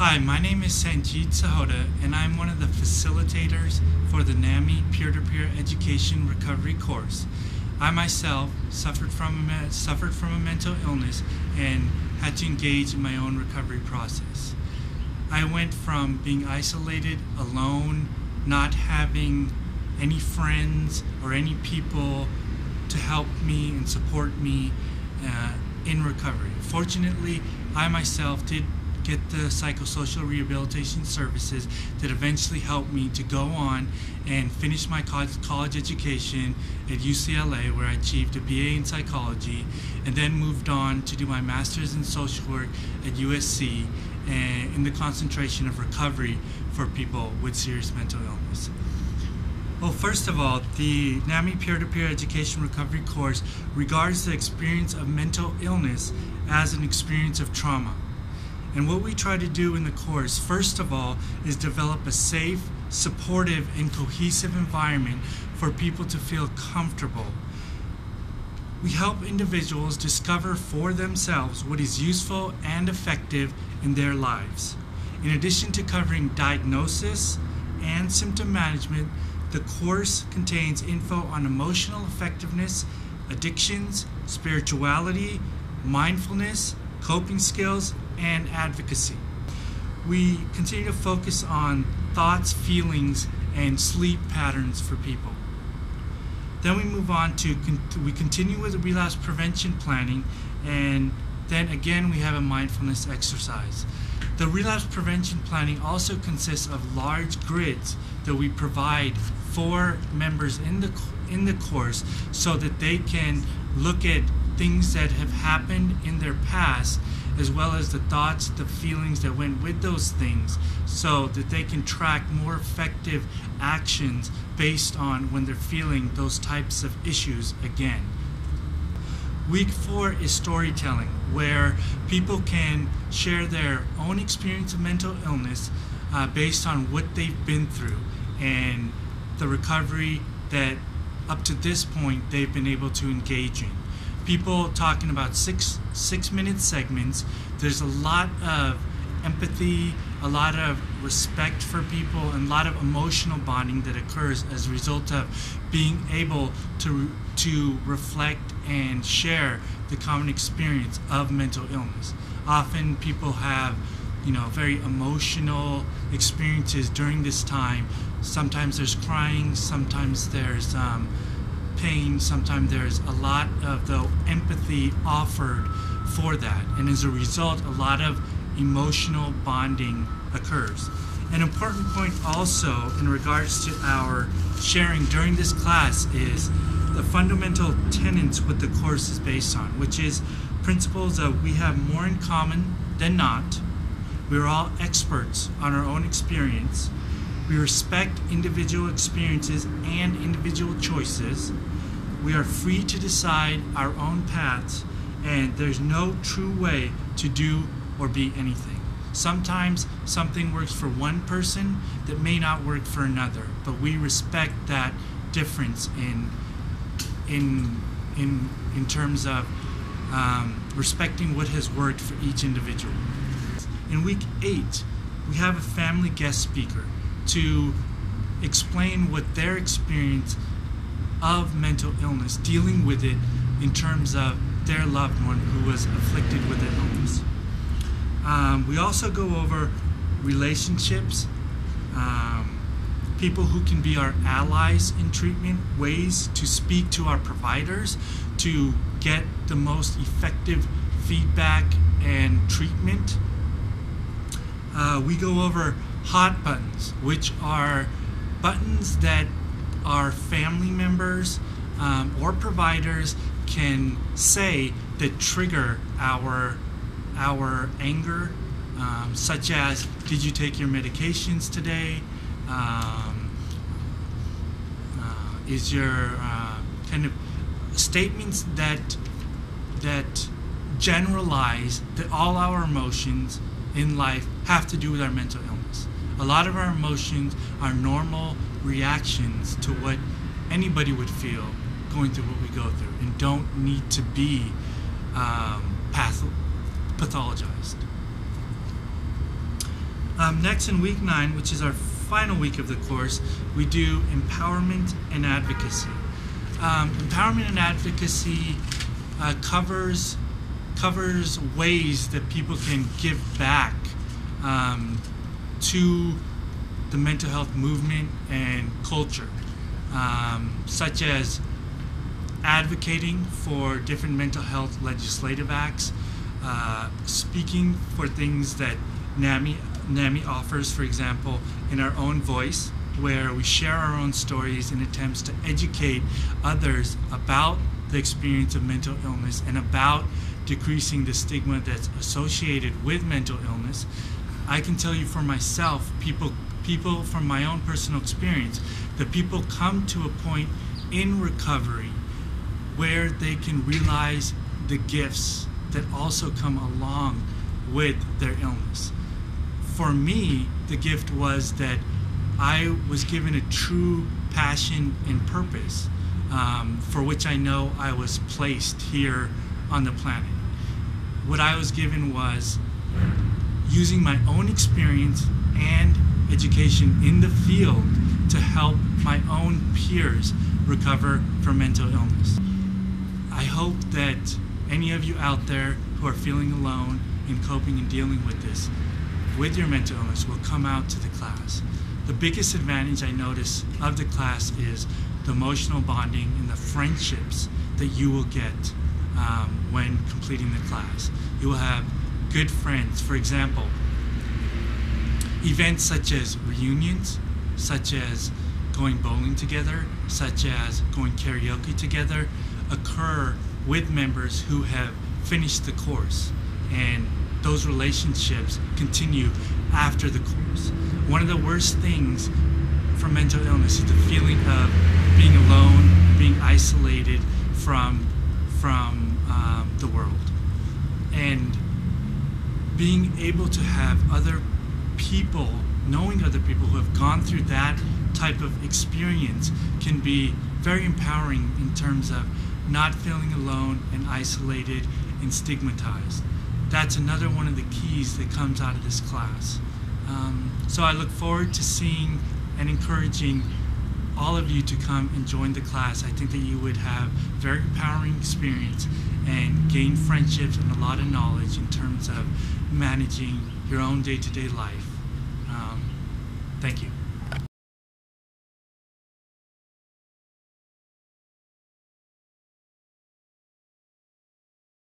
Hi, my name is Sanjeet Sahota, and I'm one of the facilitators for the NAMI Peer-to-Peer Education Recovery course. I myself suffered from a mental illness and had to engage in my own recovery process. I went from being isolated, alone, not having any friends or any people to help me and support me in recovery. Fortunately, I myself did get the psychosocial rehabilitation services that eventually helped me to go on and finish my college education at UCLA, where I achieved a BA in psychology, and then moved on to do my master's in social work at USC and in the concentration of recovery for people with serious mental illness. Well, first of all, the NAMI Peer-to-Peer Education Recovery course regards the experience of mental illness as an experience of trauma. And what we try to do in the course, first of all, is develop a safe, supportive, and cohesive environment for people to feel comfortable. We help individuals discover for themselves what is useful and effective in their lives. In addition to covering diagnosis and symptom management, the course contains info on emotional effectiveness, addictions, spirituality, mindfulness, coping skills, and advocacy. We continue to focus on thoughts, feelings, and sleep patterns for people. Then we move on to, we continue with relapse prevention planning, and then again we have a mindfulness exercise. The relapse prevention planning also consists of large grids that we provide for members in the course so that they can look at things that have happened in their past, as well as the thoughts, the feelings that went with those things, so that they can track more effective actions based on when they're feeling those types of issues again. Week 4 is storytelling, where people can share their own experience of mental illness based on what they've been through and the recovery that up to this point they've been able to engage in. People talking about six-minute segments. There's a lot of empathy, a lot of respect for people, and a lot of emotional bonding that occurs as a result of being able to reflect and share the common experience of mental illness. Often people have, very emotional experiences during this time. Sometimes there's crying, sometimes there's pain, sometimes there's a lot of the empathy offered for that, and as a result a lot of emotional bonding occurs. An important point also in regards to our sharing during this class is the fundamental tenets what the course is based on, which is principles of we have more in common than not, we're all experts on our own experience, we respect individual experiences and individual choices, we are free to decide our own paths, and there's no true way to do or be anything. Sometimes something works for one person that may not work for another, but we respect that difference in terms of respecting what has worked for each individual. In week 8, we have a family guest speaker to explain what their experience of mental illness, dealing with it in terms of their loved one who was afflicted with an illness. We also go over relationships, people who can be our allies in treatment, ways to speak to our providers to get the most effective feedback and treatment. We go over hot buttons, which are buttons that our family members or providers can say that trigger our anger, such as, did you take your medications today? Is your kind of statements that generalize that all our emotions in life have to do with our mental illness. A lot of our emotions are normal reactions to what anybody would feel going through what we go through, and don't need to be pathologized. Next, in week 9, which is our final week of the course, we do empowerment and advocacy. Empowerment and advocacy covers ways that people can give back to the mental health movement and culture, such as advocating for different mental health legislative acts, speaking for things that NAMI offers, for example, in our own voice, where we share our own stories in attempts to educate others about the experience of mental illness and about decreasing the stigma that's associated with mental illness. I can tell you for myself, people from my own personal experience, that people come to a point in recovery where they can realize the gifts that also come along with their illness. For me, the gift was that I was given a true passion and purpose, for which I know I was placed here on the planet. What I was given was using my own experience and education in the field to help my own peers recover from mental illness. I hope that any of you out there who are feeling alone in coping and dealing with this, with your mental illness, will come out to the class. The biggest advantage I notice of the class is the emotional bonding and the friendships that you will get when completing the class. You will have good friends. For example, events such as reunions, such as going bowling together, such as going karaoke together, occur with members who have finished the course, and those relationships continue after the course. One of the worst things from mental illness is the feeling of being alone, being isolated from the world. And being able to have other people, knowing other people who have gone through that type of experience, can be very empowering in terms of not feeling alone and isolated and stigmatized. That's another one of the keys that comes out of this class. So I look forward to seeing and encouraging all of you to come and join the class. I think that you would have very empowering experience and gain friendships and a lot of knowledge in terms of managing your own day-to-day life. Thank you.